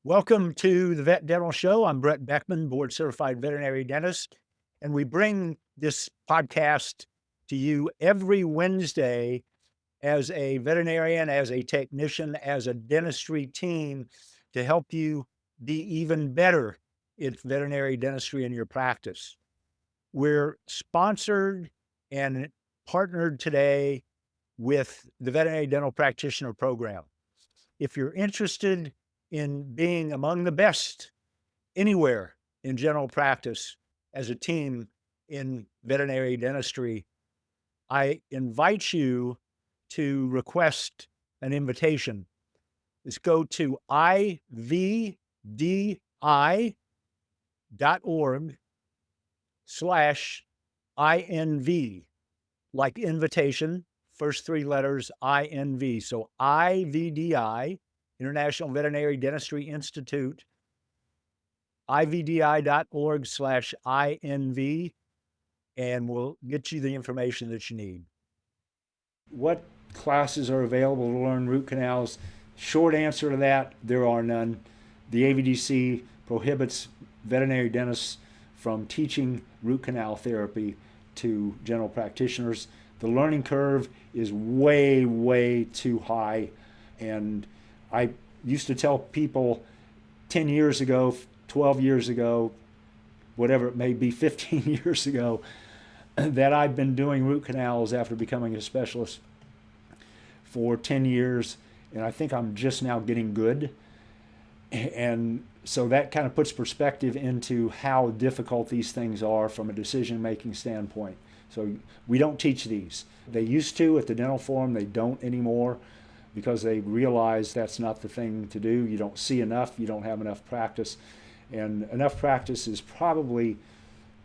Welcome to the Vet Dental Show. I'm Brett Beckman, board certified veterinary dentist, and we bring this podcast to you every Wednesday as a veterinarian, as a technician, as a dentistry team to help you be even better at veterinary dentistry in your practice. We're sponsored and partnered today with the Veterinary Dental Practitioner Program. If you're interested in being among the best anywhere in general practice as a team in veterinary dentistry, I invite you to request an invitation. Just go to ivdi.org/INV, like invitation, first three letters INV. So IVDI, International Veterinary Dentistry Institute, ivdi.org/INV, and we'll get you the information that you need. What classes are available to learn root canals? Short answer to that, there are none. The AVDC prohibits veterinary dentists from teaching root canal therapy to general practitioners. The learning curve is way, way too high. And I used to tell people 10 years ago, 12 years ago, whatever it may be, 15 years ago, that I've been doing root canals after becoming a specialist for 10 years, and I think I'm just now getting good. And so that kind of puts perspective into how difficult these things are from a decision-making standpoint. So we don't teach these. They used to at the dental forum, they don't anymore because they realize that's not the thing to do. You don't see enough, you don't have enough practice. And enough practice is probably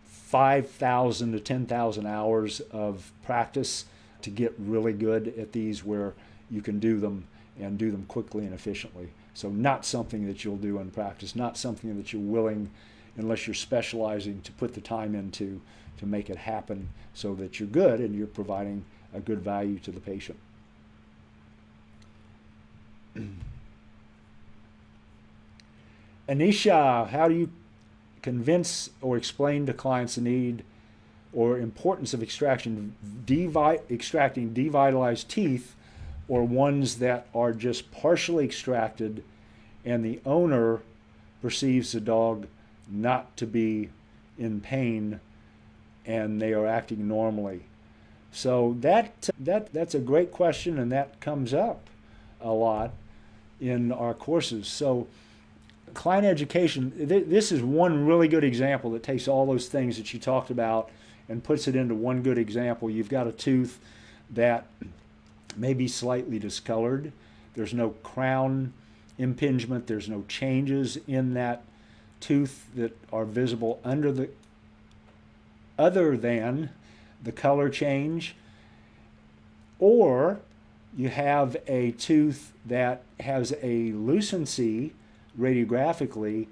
5,000 to 10,000 hours of practice to get really good at these where you can do them and do them quickly and efficiently. So not something that you'll do in practice, not something that you're willing, unless you're specializing, to put the time into to make it happen so that you're good and you're providing a good value to the patient. Anisha, how do you convince or explain to clients the need or importance of extracting devitalized teeth or ones that are just partially extracted and the owner perceives the dog not to be in pain and they are acting normally? So that's a great question, and that comes up a lot in our courses. So client education, this is one really good example that takes all those things that you talked about and puts it into one good example. You've got a tooth that may be slightly discolored. There's no crown impingement. There's no changes in that tooth that are visible other than the color change. Or you have a tooth that has a lucency radiographically,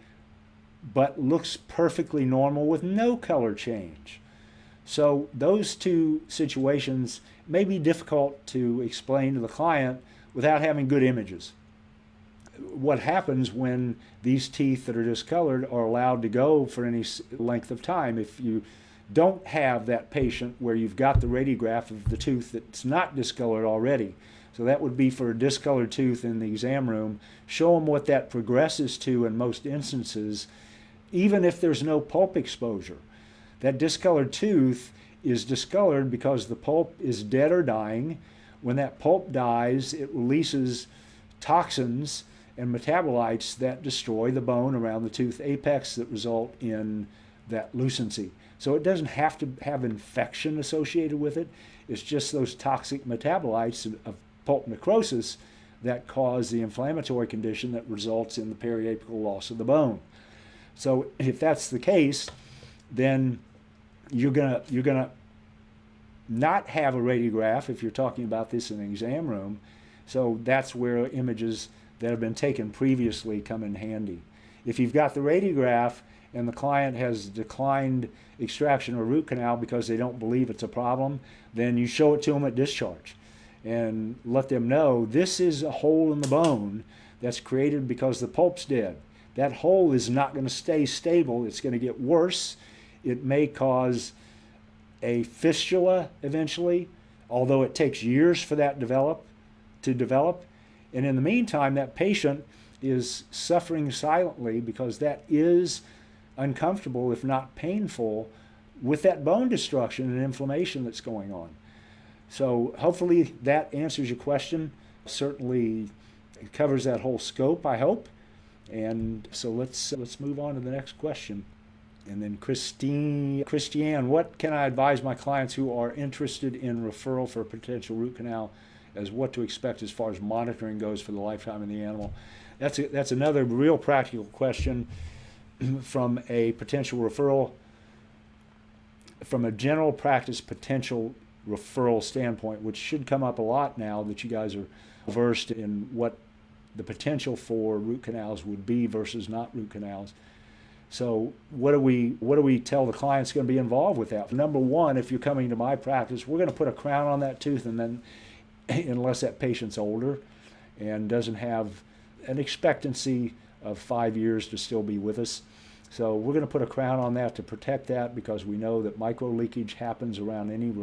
but looks perfectly normal with no color change. So those two situations may be difficult to explain to the client without having good images. What happens when these teeth that are discolored are allowed to go for any length of time? If you don't have that patient where you've got the radiograph of the tooth that's not discolored already, so that would be for a discolored tooth in the exam room, show them what that progresses to in most instances, even if there's no pulp exposure. That discolored tooth is discolored because the pulp is dead or dying. When that pulp dies, it releases toxins and metabolites that destroy the bone around the tooth apex that result in that lucency. So it doesn't have to have infection associated with it. It's just those toxic metabolites of pulp necrosis that cause the inflammatory condition that results in the periapical loss of the bone. So if that's the case, then you're gonna not have a radiograph if you're talking about this in an exam room. So that's where images that have been taken previously come in handy. If you've got the radiograph and the client has declined extraction or root canal because they don't believe it's a problem, then you show it to them at discharge and let them know this is a hole in the bone that's created because the pulp's dead. that hole is not going to stay stable. It's going to get worse. It may cause a fistula eventually, although it takes years for that to develop. And in the meantime, that patient is suffering silently because that is uncomfortable, if not painful, with that bone destruction and inflammation that's going on. So hopefully that answers your question. Certainly it covers that whole scope, I hope. And so let's move on to the next question. And then Christiane, what can I advise my clients who are interested in referral for a potential root canal as what to expect as far as monitoring goes for the lifetime of the animal? That's another real practical question from a potential referral, from a general practice potential referral standpoint, which should come up a lot now that you guys are versed in what the potential for root canals would be versus not root canals. So what do we tell the client's going to be involved with that? Number one, if you're coming to my practice, we're going to put a crown on that tooth, and then unless that patient's older and doesn't have an expectancy of 5 years to still be with us. So we're going to put a crown on that to protect that, because we know that micro leakage happens around any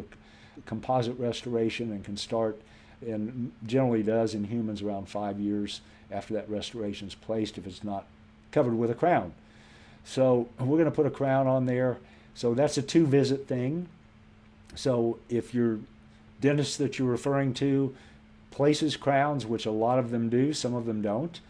composite restoration and can start, and generally does in humans, around 5 years after that restoration is placed if it's not covered with a crown. So we're going to put a crown on there. So that's a 2-visit thing. So if your dentist that you're referring to places crowns, which a lot of them do, some of them don't,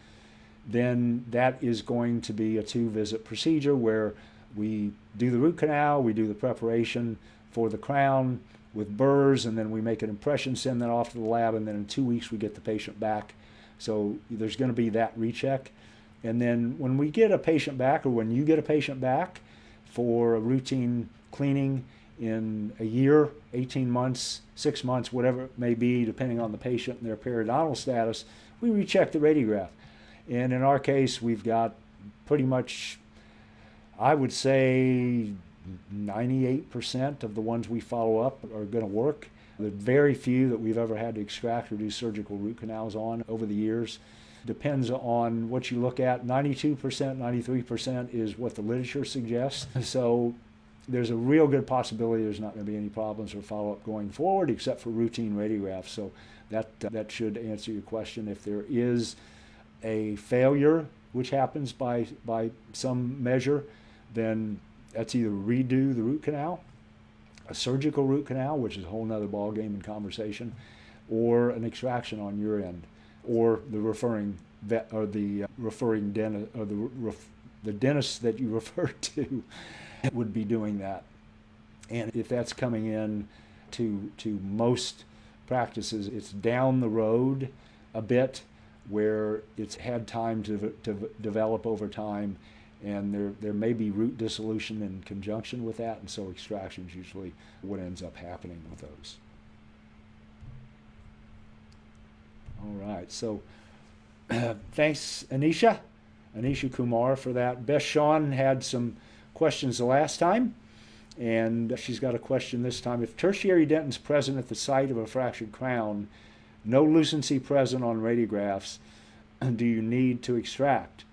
then that is going to be a 2-visit procedure where we do the root canal, we do the preparation for the crown with burrs, and then we make an impression, send that off to the lab, and then in 2 weeks we get the patient back. So there's going to be that recheck. And then when we get a patient back, or when you get a patient back for a routine cleaning in a year, 18 months, 6 months, whatever it may be, depending on the patient and their periodontal status, we recheck the radiograph. And in our case, we've got pretty much, I would say, 98% of the ones we follow up are going to work. There are very few that we've ever had to extract or do surgical root canals on over the years. Depends on what you look at. 92%, 93% is what the literature suggests. So there's a real good possibility there's not going to be any problems or follow-up going forward, except for routine radiographs. So that should answer your question. If there is a failure, which happens by some measure, then that's either redo the root canal, a surgical root canal, which is a whole nother ballgame and conversation, or an extraction on your end, or the referring vet, or the referring dentist, or the dentist that you refer to would be doing that. And if that's coming in to most practices, it's down the road a bit, where it's had time to develop over time, and there may be root dissolution in conjunction with that, and so extraction is usually what ends up happening with those. All right, so thanks Anisha Kumar for that. Beth Shawn had some questions the last time, and she's got a question this time. If tertiary dentin's present at the site of a fractured crown, no lucency present on radiographs, do you need to extract?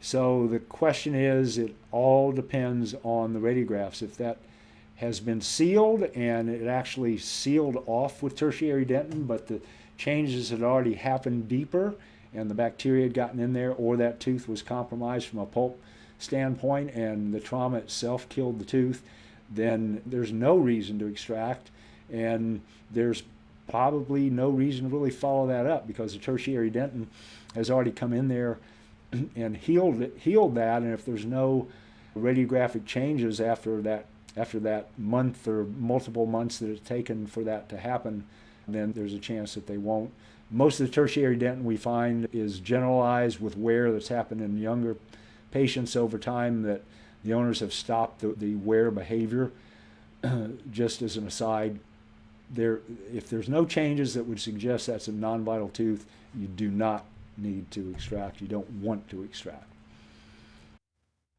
So the question is, it all depends on the radiographs. If that has been sealed and it actually sealed off with tertiary dentin, but the changes had already happened deeper and the bacteria had gotten in there, or that tooth was compromised from a pulp standpoint and the trauma itself killed the tooth, then there's no reason to extract, and there's probably no reason to really follow that up, because the tertiary dentin has already come in there and healed that, and if there's no radiographic changes after that month or multiple months that it's taken for that to happen, then there's a chance that they won't. Most of the tertiary dentin we find is generalized with wear that's happened in younger patients over time, that the owners have stopped the wear behavior. Just as an aside, if there's no changes that would suggest that's a non-vital tooth, you do not need to extract. You don't want to extract.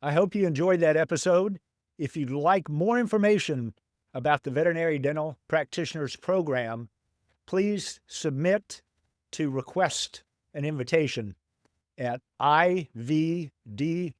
I hope you enjoyed that episode. If you'd like more information about the Veterinary Dental Practitioners Program, please submit to request an invitation, at ivdi.org/INV.